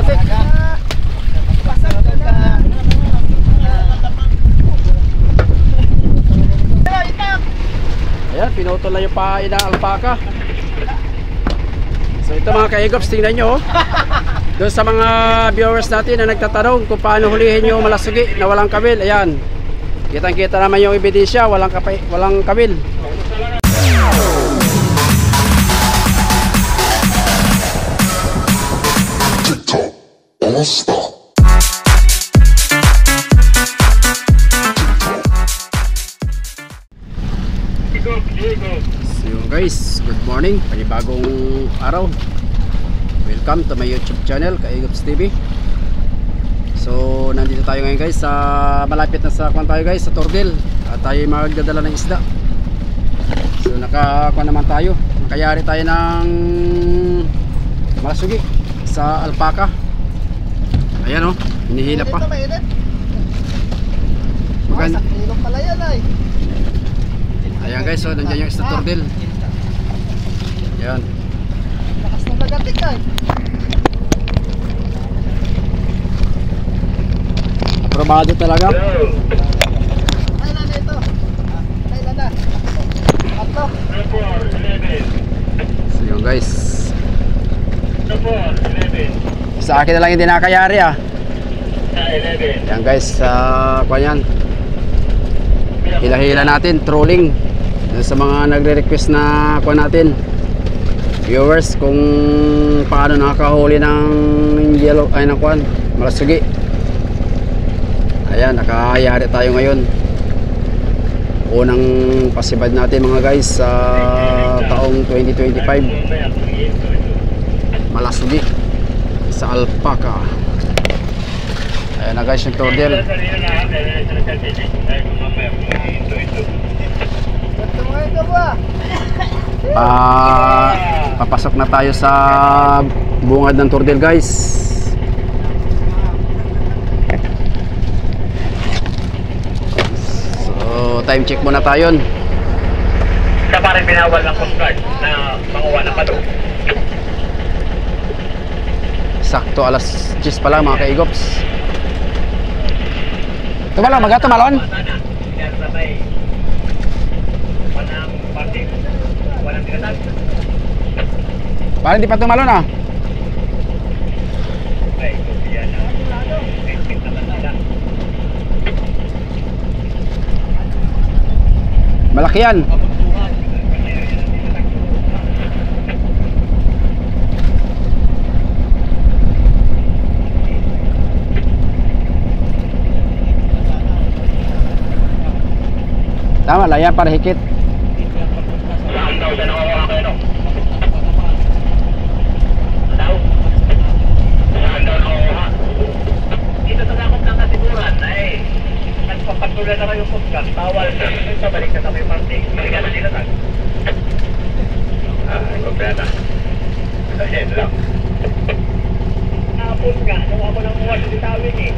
putik. Ayan, pinutol na yung paa ng alpaka. So ito mga ka-egops, tingnan nyo. Doon sa mga viewers natin na nagtatanong kung paano hulihin yung malasugi na walang kabil. Ayan, kitang-kita naman yung ebidensya, walang kabil. So yun guys, good morning, panibagong araw. Welcome to my YouTube channel, ka-egops TV. So nandito tayo ngayon guys sa malapit na sa tayo guys sa Tordil, at tayo magdadala ng isda. So nakakuha naman tayo, nakayari tayo ng malasugi sa alpaka. Ayan o, hinihila pa. Maganda. Ayan guys, so nandiyan yung isda Tordil. Ayan. Lakas ng lagatik ay. Aprobado talaga. Kailan na ito? Kailan na? Ato? So yun guys, sa akin na lang hindi nakayari ah. Ayan guys, kuha yan, hila-hila natin, trolling. Sa mga nagre-request na kuha natin viewers kung paano nakahuli ng yellow ay nakuan malasugi. Ayan, nakayari tayo ngayon. Unang pasibad natin mga guys sa taong 2025, malasugi sa alpaka. Ayan na guys yung Tordil. Papasok na tayo sa bungad ng Tordil guys. So time check muna tayo. Sa parang binawal ng Coast Guard na manguha ng pato. Sakto alas 10 pa lang mga ka-egops. Tumalon, magatumalon. Parang di pa tumalon ah. Malaki yan. Tama lang yan para hikit. Pagpatuloy na kayo po ka, tawal sa balik na kami party. Balikan na sila tag. Kumbrata. Ayan lang. Napos ka, nung ako nang muwan sa tawin eh.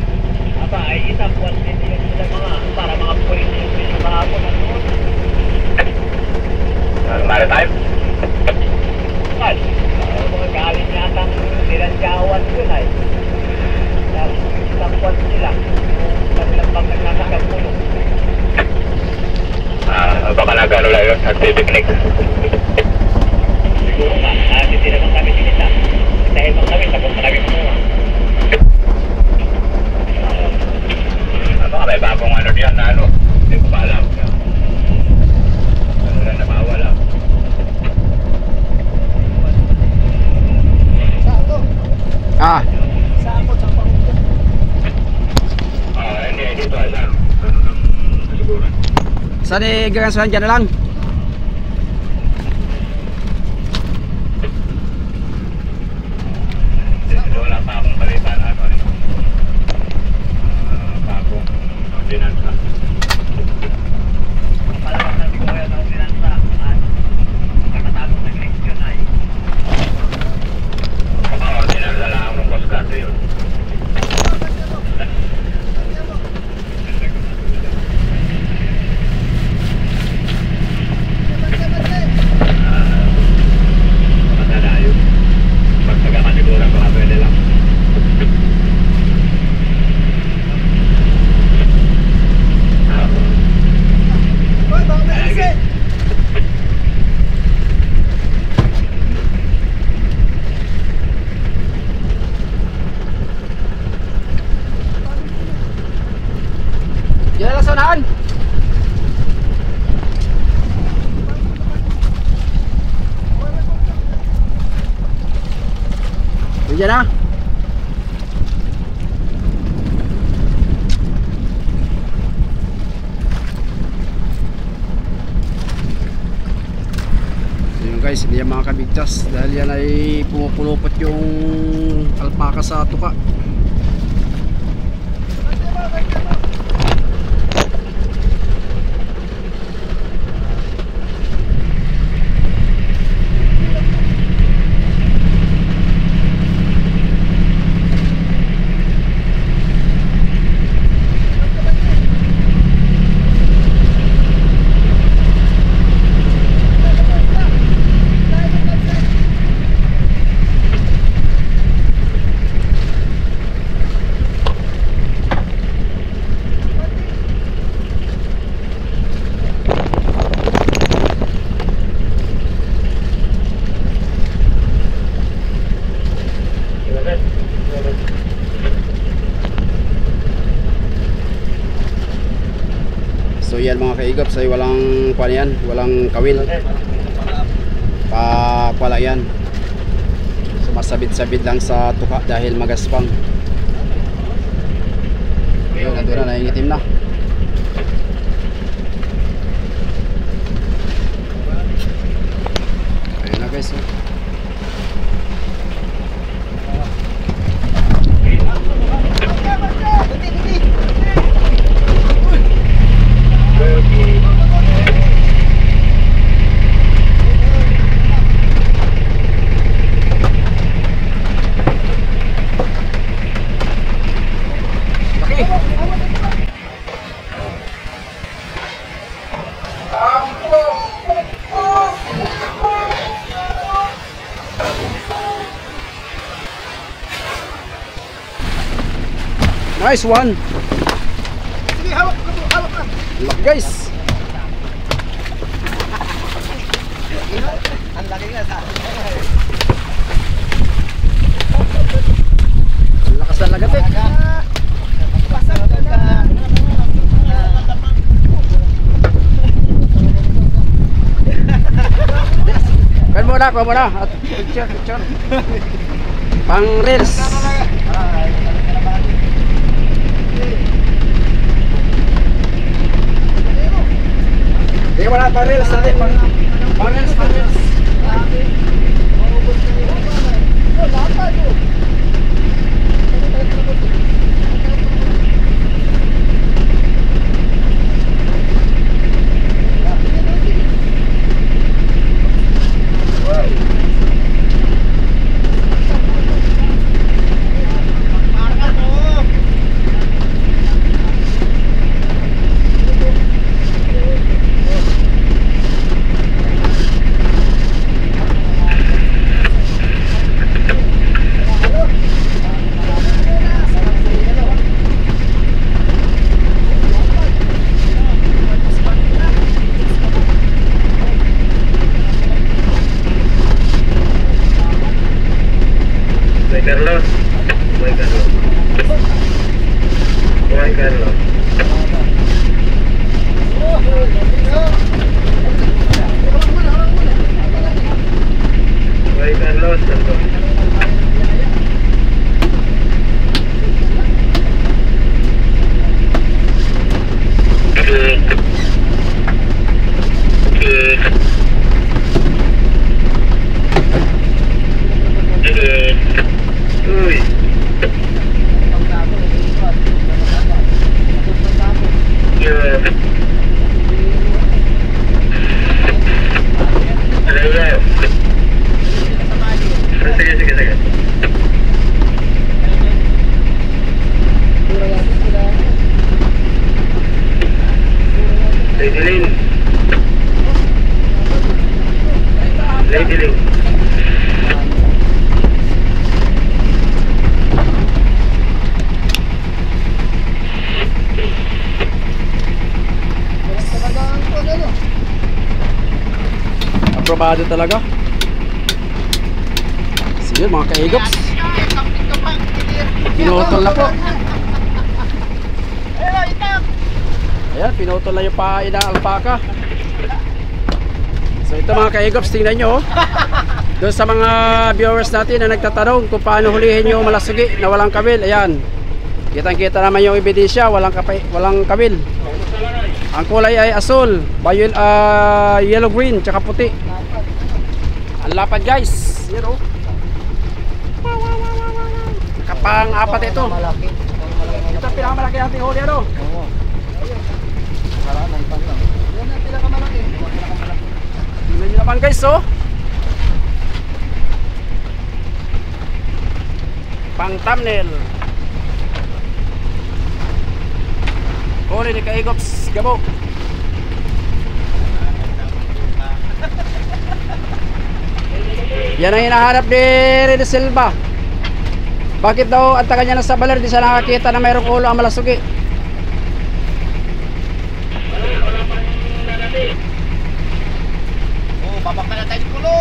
Aba, ay itapuan din yun sila mga, para mga pulis yung kahapon at noon. Maritime? Mal, mga galing yatang nilandyawan yun ay. Tapos itapuan sila. Kanilang bangkang nasakang puno. Baka nagano lang yun, nagpipiknik. Siguro ka, hindi naman kami sinita. Dahil bang kami, tapos na kami kumuha. Baka may bagong ano diyan na ano, hindi ko pa alam. Ano lang na bawal lang. Sako. Ah, Sako sa pangungkot. Hindi, dito alam. Ano nang nasiguran? saan gagansuhan dyan na lang? Wala pa akong balita na ano. Bagong ordinansa. Palabas na siguro yung ordinansa at katatapos ng eleksyon ay ordinansa lang ang Coast Guard yun. lang sa unahan. Diyan na. Yun guys, hindi yan makakabigtas dahil yan ay pumupulupot yung alpaka sa tuka. So yan mga kaigops ay walang kuwan yan, walang kawil. Pala yan. Sumasabit-sabit lang sa tuka dahil magaspang. Ayun, nandun na, naingitim na. Ayun na guys. Nice one. Sige, hawak ka po, hawak ka. Laki guys. Ang laki nga sa. Ang lakas na lagatik. Pasag ka na. Kan muna, kuha muna. At picture. Pang reels. Tingnan mo na, pang reels natin. Pang reels. Aprobado talaga. Sige mga kaigops, pinutol na po. Ayan, pinutol na yung paa ng alpaka. So ito mga kaigops, tingnan nyo. Doon sa mga viewers natin na nagtatanong kung paano hulihin yung malasugi na walang kawil. Ayan, kitang-kita naman yung ebidensya, walang kawil. Ang kulay ay asul, yellow green, tsaka puti. Ang lapad guys. Yan o. Kapang-apat ito. Ito ang pinakamalaki natin huli ano. Tingnan nyo naman guys oh. Pang thumbnail. Huli ni Kaigops Gabo. Yan ang hinahanap ni Rene Silva. Bakit daw ang taga niya nasa baler, di siya nakakita na mayroong ulo ang malasugi? Babak na tayo sa kulo.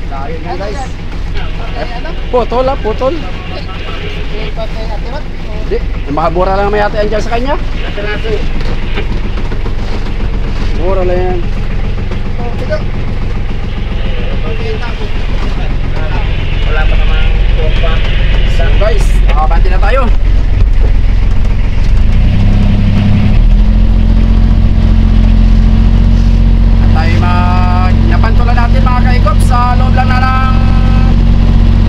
Dahil nga guys. Putol ah, putol. Di, makabura lang may ate andyan sa kanya. Mura lang yan. Wala pa naman pa. So guys, nakabanti na tayo. At tayo napantulan natin mga kaikop sa loob lang na ng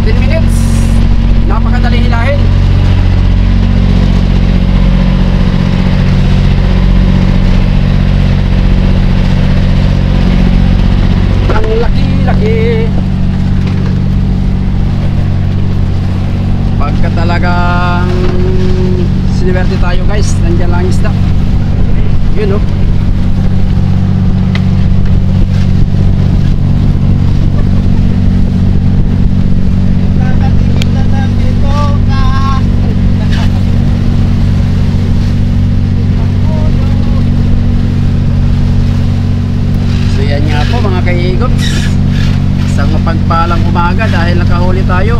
10 minutes. Napakadali hilahin. Ang laki-laki. Pagka talagang siniverte tayo guys, nandiyan lang isda. Yun oh. So yan nga po mga kaigops, isang mapagpalang umaga dahil nakahuli tayo.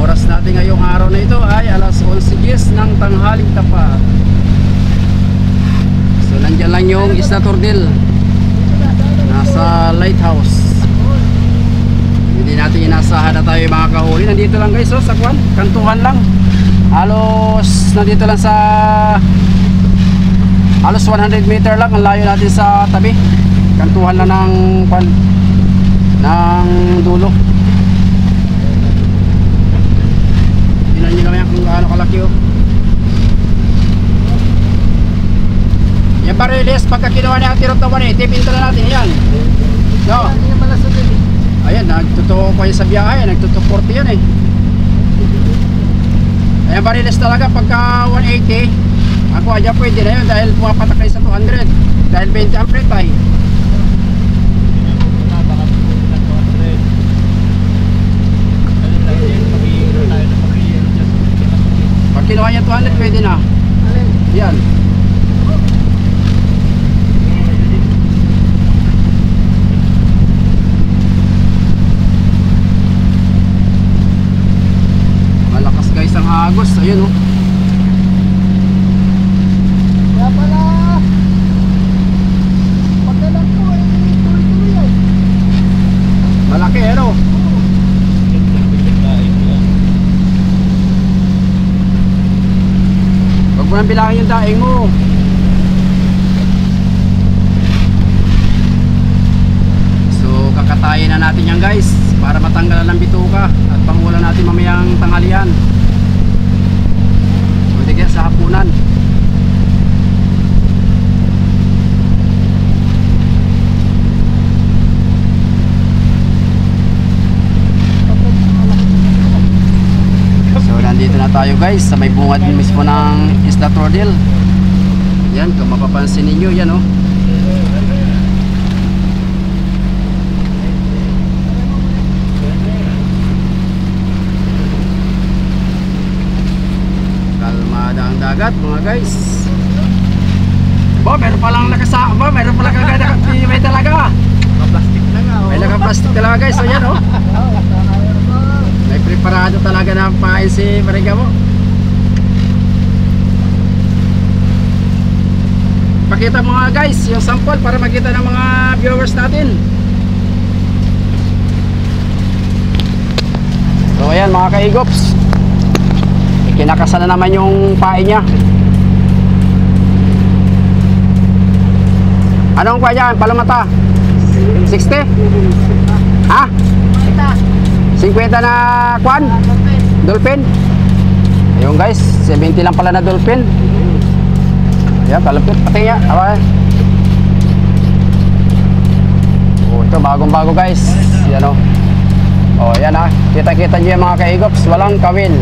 Oras natin ngayong araw na ito ay alas 11:10 ng tanghaling tapat. So nandyan lang yung Isla Tordil, nasa lighthouse. Hindi natin inasahan na tayo mga kahuli. Nandito lang guys oh, sa kwan, kantuhan lang. Halos nandito lang sa halos 100 meter lang ang layo natin sa tabi. Kantuhan lang ng kwan, ng dulo. Tingnan nyo naman kung gaano kalaki oh. Yan bariles, pagka kinuha niya ang tirot na 180, pinta na natin yan. No? Ayan, nagtutuo pa yun sa biyahe, nagtutuo 40 yan eh. Ayan bariles talaga pagka 180. Ako adya pwede na yun dahil pumapatak kayo sa 200. Dahil 20 ang freight ay. Pag kinuha niya 200 pwede na. Yan. Malakas guys ang agos. Ayun oh. Kaya pala, pagdalang ko ay tuloy-tuloy yan. Malaki ano. Huwag mo nang bilangin yung daing mo. So kakatayin na natin yan guys para matanggalan ng bituka at pangulan natin mamayang tanghalian. Pwede kaya sa hapunan. So nandito na tayo guys sa may bungad mismo ng Isla Tordil. Yan, kung mapapansin ninyo yan oh. Kalmada ang dagat mga guys. Ba, meron palang nakasama, meron palang may talaga. Plastic na nga. May naka-plastic talaga guys, so yan oh. May preparado talaga na pain si Mariga mo. pakita mga guys yung sample para makita ng mga viewers natin. So ayan mga kaigops, kinakasan na naman yung pae niya. Anong kuha dyan? Palamata? 60? Ha? 50 na kuan? Dolphin? Ayun guys, 70 lang pala na dolphin. Ayan, kalapit. Pati nga. Oh, ito bagong-bago guys. Yan o. Oh, yan ha. Kita-kita nyo yung mga kaigops. Walang kawil.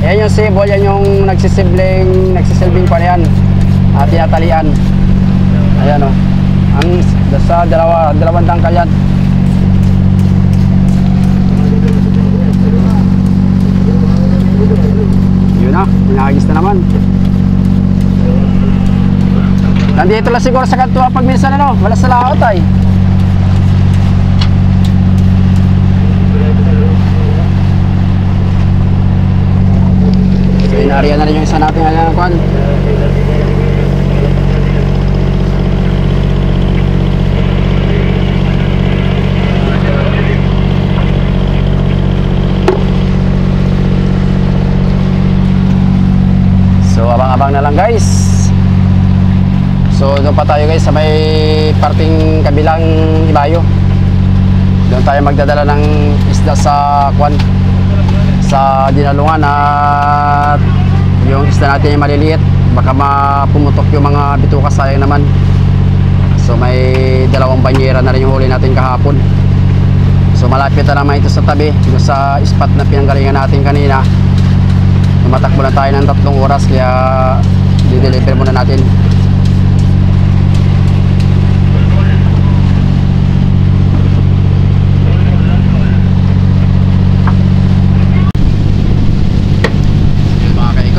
Yan yung sibol. Yan yung nagsisilbing pa yan. At tinatalian. Ayan o. Ang sa dalawang tangkal yan. Yun na. Pinahagis na naman. Nandito lang siguro sa kanto pag minsan ano, wala sa laot ay. So inariya na rin yung isa natin ngayon kuan. So abang-abang na lang guys. So doon pa tayo guys sa may parting kabilang Ibayo. Doon tayo magdadala ng isda sa kwan, sa dinalungan, at yung isda natin yung maliliit baka mapumutok yung mga bituka, sayang naman. So may dalawang banyera na rin yung huli natin kahapon. So malapit na naman ito sa tabi, doon sa spot na pinanggalingan natin kanina. Tumatakbo na tayo ng 3 oras kaya dideliver muna natin.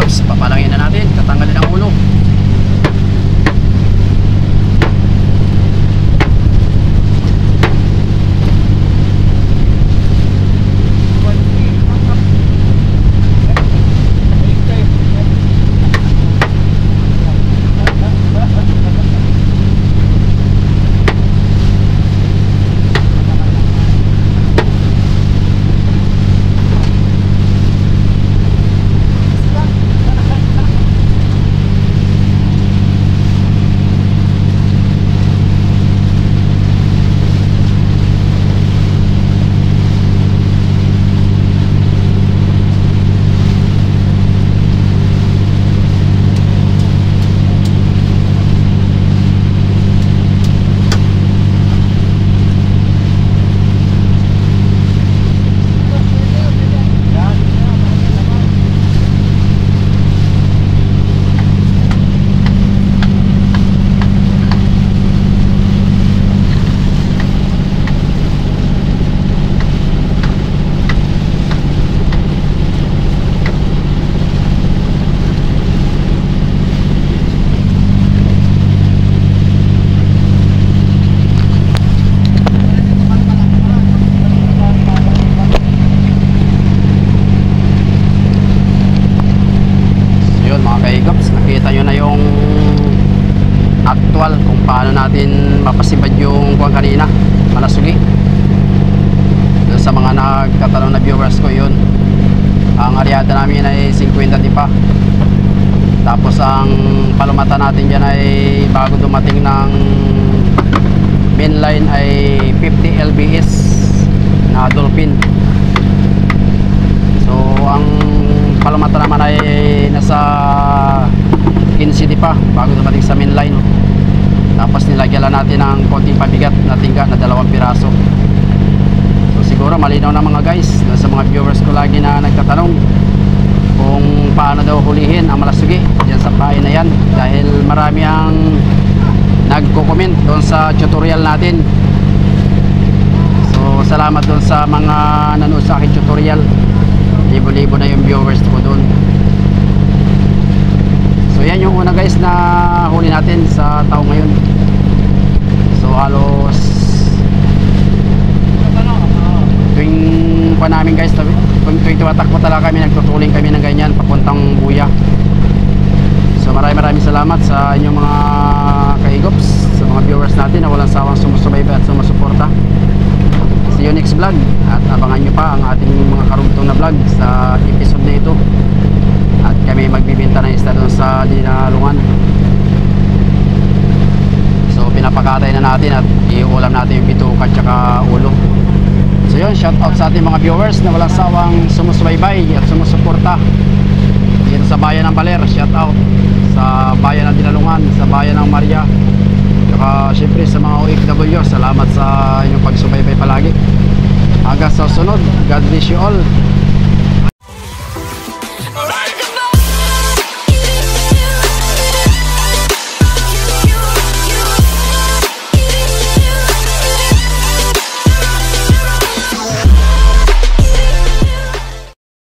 Papalangin na natin, tatanggalin ang ulo. Nakita nyo na yung actual kung paano natin mapasibad yung kuwan kanina, malasugi. Doon sa mga nagkatanong na viewers ko, yun ang aryada namin ay 50 dipa. Tapos ang palumata natin dyan ay bago dumating ng mainline ay 50 lbs na dolphin. So ang palumata naman ay nasa 15 dipa bago dumating sa mainline. Tapos nilagyan lang natin ng konting pabigat na tingga na 2 piraso. So siguro malinaw na mga guys sa mga viewers ko lagi na nagtatanong kung paano daw hulihin ang malasugi dyan sa pain na yan, dahil marami ang nagko-comment doon sa tutorial natin. So salamat doon sa mga nanood sa akin tutorial. Libo-libo na yung viewers ko doon. So yan yung una guys na huli natin sa taong ngayon. So halos tuwing pa namin guys, tuwing tumatakbo talaga kami, nagtutuling kami ng ganyan papuntang Buya. So maraming salamat sa inyong mga Kaigups, sa mga viewers natin na walang sawang sumusubaybay at sumusuporta. See you next vlog, at abangan nyo pa ang ating mga karugtong na vlog sa episode na ito. At kami magbibenta ng isda doon sa Dinalungan. So pinapakatay na natin at iulam natin yung bituka at saka ulo. So yun, shout out sa ating mga viewers na walang sawang sumusubaybay at sumusuporta dito sa bayan ng Baler. Shout out sa bayan ng Dinalungan, sa bayan ng Maria, saka syempre sa mga OFW. Salamat sa inyong pagsubaybay palagi. Hanggang sa sunod, God bless you all.